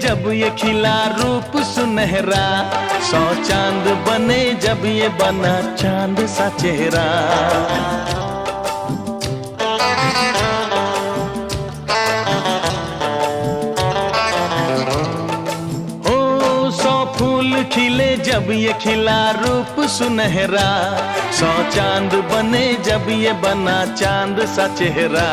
जब ये खिला रूप सुनहरा, 100 चांद बने जब ये बना चांद सा चेहरा। ओ 100 फूल खिले जब ये खिला रूप सुनहरा, 100 चांद बने जब ये बना चांद सा चेहरा।